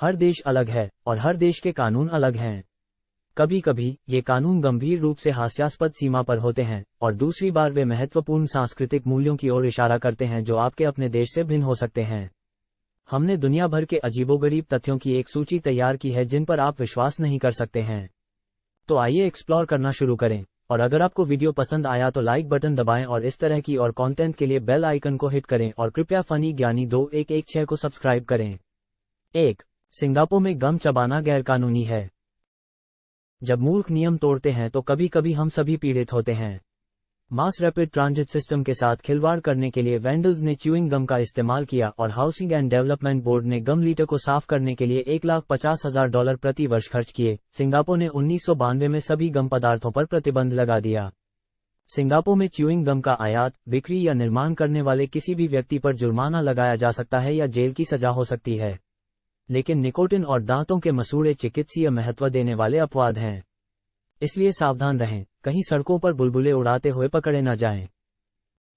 हर देश अलग है और हर देश के कानून अलग हैं। कभी कभी ये कानून गंभीर रूप से हास्यास्पद सीमा पर होते हैं और दूसरी बार वे महत्वपूर्ण सांस्कृतिक मूल्यों की ओर इशारा करते हैं जो आपके अपने देश से भिन्न हो सकते हैं। हमने दुनिया भर के अजीबोगरीब तथ्यों की एक सूची तैयार की है जिन पर आप विश्वास नहीं कर सकते हैं। तो आइए एक्सप्लोर करना शुरू करें, और अगर आपको वीडियो पसंद आया तो लाइक बटन दबाएं और इस तरह की और कंटेंट के लिए बेल आइकन को हिट करें और कृपया फनी ज्ञानी 2116 को सब्सक्राइब करें। 1. सिंगापुर में गम चबाना गैरकानूनी है। जब मूर्ख नियम तोड़ते हैं तो कभी कभी हम सभी पीड़ित होते हैं। मास रैपिड ट्रांजिट सिस्टम के साथ खिलवाड़ करने के लिए वेंडल्स ने च्यूइंग गम का इस्तेमाल किया और हाउसिंग एंड डेवलपमेंट बोर्ड ने गम लीटर को साफ करने के लिए $1,50,000 प्रति वर्ष खर्च किए। सिंगापुर ने 1992 में सभी गम पदार्थों पर प्रतिबंध लगा दिया। सिंगापुर में च्यूइंग गम का आयात, बिक्री या निर्माण करने वाले किसी भी व्यक्ति पर जुर्माना लगाया जा सकता है या जेल की सजा हो सकती है। लेकिन निकोटिन और दांतों के मसूड़े चिकित्सीय महत्व देने वाले अपवाद हैं, इसलिए सावधान रहें, कहीं सड़कों पर बुलबुले उड़ाते हुए पकड़े न जाएं।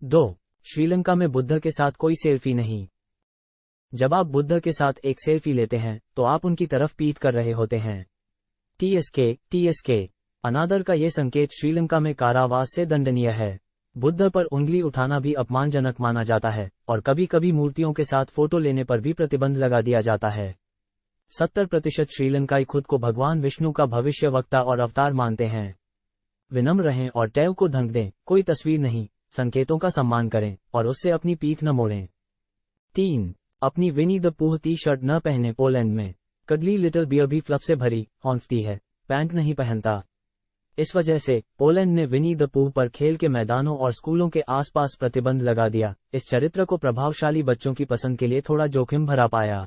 2. श्रीलंका में बुद्ध के साथ कोई सेल्फी नहीं। जब आप बुद्ध के साथ एक सेल्फी लेते हैं तो आप उनकी तरफ पीठ कर रहे होते हैं। TSK अनादर का ये संकेत श्रीलंका में कारावास से दंडनीय है। बुद्ध पर उंगली उठाना भी अपमानजनक माना जाता है और कभी कभी मूर्तियों के साथ फोटो लेने पर भी प्रतिबंध लगा दिया जाता है। 70% श्रीलंकाई खुद को भगवान विष्णु का भविष्यवक्ता और अवतार मानते हैं। विनम्र रहें और टैव को ढंक दें, कोई तस्वीर नहीं, संकेतों का सम्मान करें और उससे अपनी पीठ न मोड़ें। 3. अपनी विनी द पूह टी शर्ट न पहने। पोलैंड में कडली लिटिल बियर भी फ्लफ से भरी हौंफती है, पैंट नहीं पहनता। इस वजह से पोलैंड ने विनी द पूह पर खेल के मैदानों और स्कूलों के आसपास प्रतिबंध लगा दिया। इस चरित्र को प्रभावशाली बच्चों की पसंद के लिए थोड़ा जोखिम भरा पाया।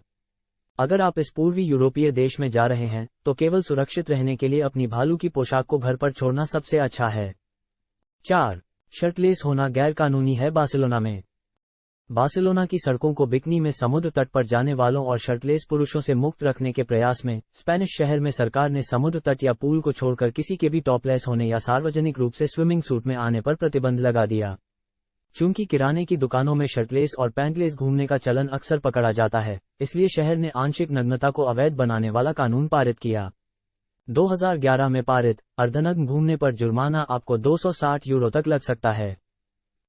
अगर आप इस पूर्वी यूरोपीय देश में जा रहे हैं तो केवल सुरक्षित रहने के लिए अपनी भालू की पोशाक को घर पर छोड़ना सबसे अच्छा है। 4. शर्टलेस होना गैरकानूनी है। बार्सिलोना में बार्सिलोना की सड़कों को बिकनी में समुद्र तट पर जाने वालों और शर्टलेस पुरुषों से मुक्त रखने के प्रयास में स्पेनिश शहर में सरकार ने समुद्र तट या पूल को छोड़कर किसी के भी टॉपलेस होने या सार्वजनिक रूप से स्विमिंग सूट में आने पर प्रतिबंध लगा दिया। चूंकि किराने की दुकानों में शर्टलेस और पैंटलेस घूमने का चलन अक्सर पकड़ा जाता है, इसलिए शहर ने आंशिक नग्नता को अवैध बनाने वाला कानून पारित किया। 2011 में पारित अर्धनग्न घूमने पर जुर्माना आपको €260 तक लग सकता है।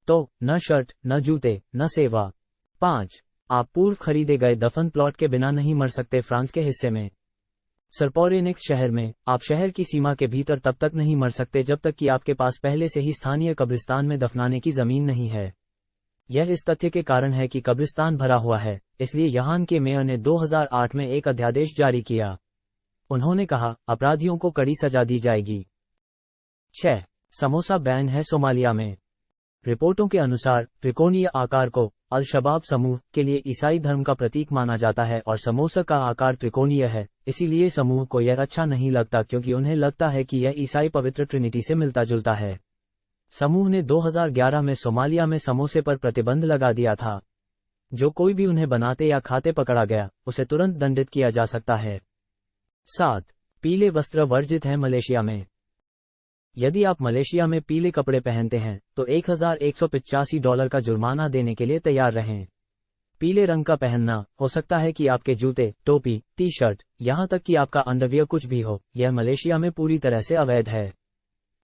तो न शर्ट, न जूते, न सेवा। 5. आप पूर्व खरीदे गए दफन प्लॉट के बिना नहीं मर सकते। फ्रांस के हिस्से में सर्पोरेनिक्स शहर में आप शहर की सीमा के भीतर तब तक नहीं मर सकते जब तक कि आपके पास पहले से ही स्थानीय कब्रिस्तान में दफनाने की जमीन नहीं है। यह इस तथ्य के कारण है कि कब्रिस्तान भरा हुआ है, इसलिए यहाँ के मेयर ने 2008 में एक अध्यादेश जारी किया। उन्होंने कहा, अपराधियों को कड़ी सजा दी जाएगी। 6. समोसा बैन है सोमालिया में। रिपोर्टों के अनुसार त्रिकोणीय आकार को अल शबाब समूह के लिए ईसाई धर्म का प्रतीक माना जाता है और समोसा का आकार त्रिकोणीय है, इसीलिए समूह को यह अच्छा नहीं लगता क्योंकि उन्हें लगता है कि यह ईसाई पवित्र ट्रिनिटी से मिलता जुलता है। समूह ने 2011 में सोमालिया में समोसे पर प्रतिबंध लगा दिया था। जो कोई भी उन्हें बनाते या खाते पकड़ा गया, उसे तुरंत दंडित किया जा सकता है। 7. पीले वस्त्र वर्जित हैं मलेशिया में। यदि आप मलेशिया में पीले कपड़े पहनते हैं तो $1,185 का जुर्माना देने के लिए तैयार रहें। पीले रंग का पहनना हो सकता है कि आपके जूते, टोपी, टी शर्ट, यहां तक कि आपका अंडरवियर कुछ भी हो, यह मलेशिया में पूरी तरह से अवैध है।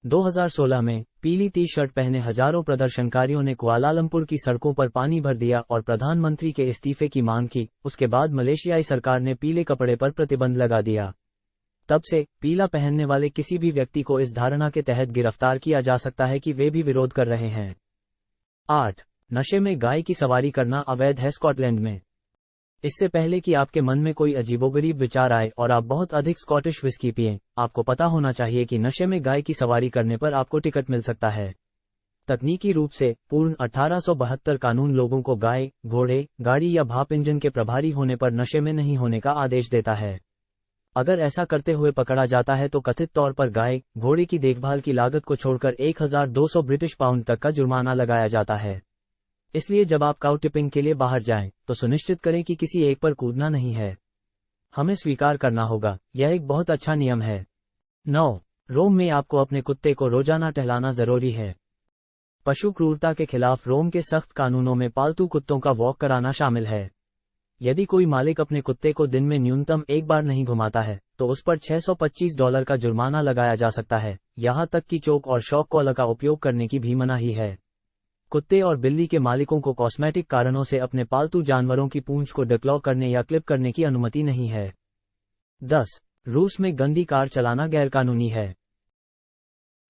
2016 में पीली टी शर्ट पहने हजारों प्रदर्शनकारियों ने कुआलालंपुर की सड़कों पर पानी भर दिया और प्रधानमंत्री के इस्तीफे की मांग की। उसके बाद मलेशियाई सरकार ने पीले कपड़े पर प्रतिबंध लगा दिया। तब से पीला पहनने वाले किसी भी व्यक्ति को इस धारणा के तहत गिरफ्तार किया जा सकता है कि वे भी विरोध कर रहे हैं। 8. नशे में गाय की सवारी करना अवैध है स्कॉटलैंड में। इससे पहले कि आपके मन में कोई अजीबोगरीब विचार आए और आप बहुत अधिक स्कॉटिश विस्की पिएं, आपको पता होना चाहिए कि नशे में गाय की सवारी करने पर आपको टिकट मिल सकता है। तकनीकी रूप से पूर्ण 1872 कानून लोगों को गाय, घोड़े, गाड़ी या भाप इंजन के प्रभारी होने पर नशे में नहीं होने का आदेश देता है। अगर ऐसा करते हुए पकड़ा जाता है तो कथित तौर पर गाय, घोड़े की देखभाल की लागत को छोड़कर £1,200 तक का जुर्माना लगाया जाता है। इसलिए जब आप काउ टिपिंग के लिए बाहर जाएं, तो सुनिश्चित करें कि किसी एक पर कूदना नहीं है। हमें स्वीकार करना होगा, यह एक बहुत अच्छा नियम है। 9. रोम में आपको अपने कुत्ते को रोजाना टहलाना जरूरी है। पशु क्रूरता के खिलाफ रोम के सख्त कानूनों में पालतू कुत्तों का वॉक कराना शामिल है। यदि कोई मालिक अपने कुत्ते को दिन में न्यूनतम एक बार नहीं घुमाता है तो उस पर $625 का जुर्माना लगाया जा सकता है। यहाँ तक कि चोक और शॉक कॉलर का उपयोग करने की भी मनाही है। कुत्ते और बिल्ली के मालिकों को कॉस्मेटिक कारणों से अपने पालतू जानवरों की पूंछ को डिक्लॉ करने या क्लिप करने की अनुमति नहीं है। 10. रूस में गंदी कार चलाना गैरकानूनी है।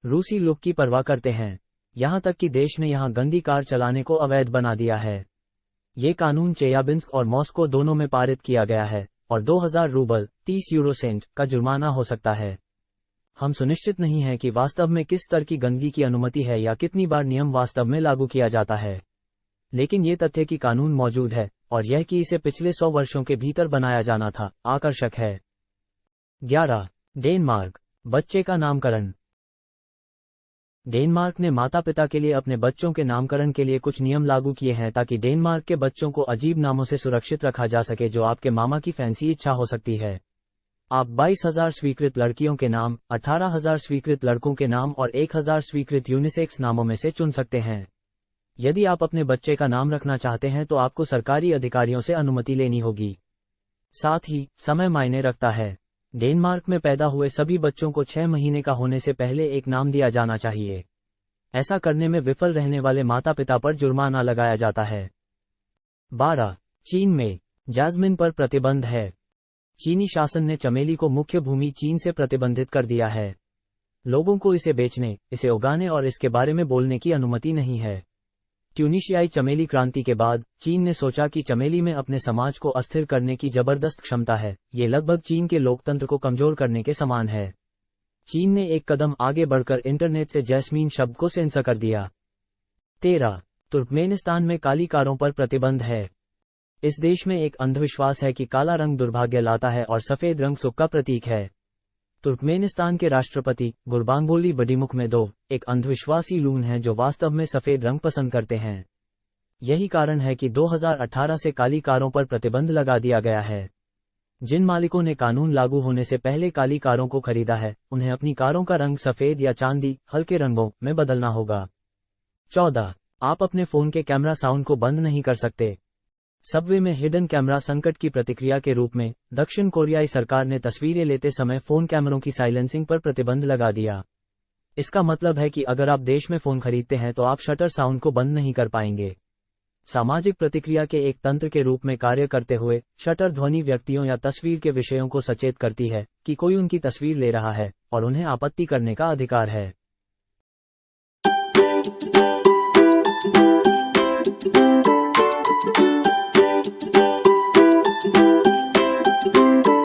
रूसी लुक की परवाह करते हैं, यहाँ तक कि देश ने यहाँ गंदी कार चलाने को अवैध बना दिया है। ये कानून चेयाबिंस्क और मॉस्को दोनों में पारित किया गया है और 2000 रूबल 30 यूरो सेंट का जुर्माना हो सकता है। हम सुनिश्चित नहीं हैं कि वास्तव में किस स्तर की गंदगी की अनुमति है या कितनी बार नियम वास्तव में लागू किया जाता है, लेकिन ये तथ्य कि कानून मौजूद है और यह कि इसे पिछले 100 वर्षों के भीतर बनाया जाना था, आकर्षक है। 11. डेनमार्क, बच्चे का नामकरण। डेनमार्क ने माता पिता के लिए अपने बच्चों के नामकरण के लिए कुछ नियम लागू किए हैं ताकि डेनमार्क के बच्चों को अजीब नामों से सुरक्षित रखा जा सके जो आपके मामा की फैंसी इच्छा हो सकती है। आप 22,000 स्वीकृत लड़कियों के नाम, 18,000 स्वीकृत लड़कों के नाम और 1,000 स्वीकृत यूनिसेक्स नामों में से चुन सकते हैं। यदि आप अपने बच्चे का नाम रखना चाहते हैं तो आपको सरकारी अधिकारियों से अनुमति लेनी होगी। साथ ही समय मायने रखता है। डेनमार्क में पैदा हुए सभी बच्चों को 6 महीने का होने से पहले एक नाम दिया जाना चाहिए। ऐसा करने में विफल रहने वाले माता पिता पर जुर्माना लगाया जाता है। 12. चीन में जैस्मिन पर प्रतिबंध है। चीनी शासन ने चमेली को मुख्य भूमि चीन से प्रतिबंधित कर दिया है। लोगों को इसे बेचने, इसे उगाने और इसके बारे में बोलने की अनुमति नहीं है। ट्यूनीशियाई चमेली क्रांति के बाद चीन ने सोचा कि चमेली में अपने समाज को अस्थिर करने की जबरदस्त क्षमता है। ये लगभग चीन के लोकतंत्र को कमजोर करने के समान है। चीन ने एक कदम आगे बढ़कर इंटरनेट से जैस्मीन शब्द को सेंसर कर दिया। 13. तुर्कमेनिस्तान में काली कारों पर प्रतिबंध है। इस देश में एक अंधविश्वास है कि काला रंग दुर्भाग्य लाता है और सफेद रंग सुख का प्रतीक है। तुर्कमेनिस्तान के राष्ट्रपति गुरबांगुली बडीमुखमेदोव एक अंधविश्वासी लून हैं जो वास्तव में सफेद रंग पसंद करते हैं। यही कारण है कि 2018 से काली कारों पर प्रतिबंध लगा दिया गया है। जिन मालिकों ने कानून लागू होने से पहले काली कारों को खरीदा है, उन्हें अपनी कारों का रंग सफेद या चांदी, हल्के रंगों में बदलना होगा। 14. आप अपने फोन के कैमरा साउंड को बंद नहीं कर सकते। सबवे में हिडन कैमरा संकट की प्रतिक्रिया के रूप में दक्षिण कोरियाई सरकार ने तस्वीरें लेते समय फोन कैमरों की साइलेंसिंग पर प्रतिबंध लगा दिया। इसका मतलब है कि अगर आप देश में फोन खरीदते हैं तो आप शटर साउंड को बंद नहीं कर पाएंगे। सामाजिक प्रतिक्रिया के एक तंत्र के रूप में कार्य करते हुए शटर ध्वनि व्यक्तियों या तस्वीर के विषयों को सचेत करती है कि कोई उनकी तस्वीर ले रहा है और उन्हें आपत्ति करने का अधिकार है।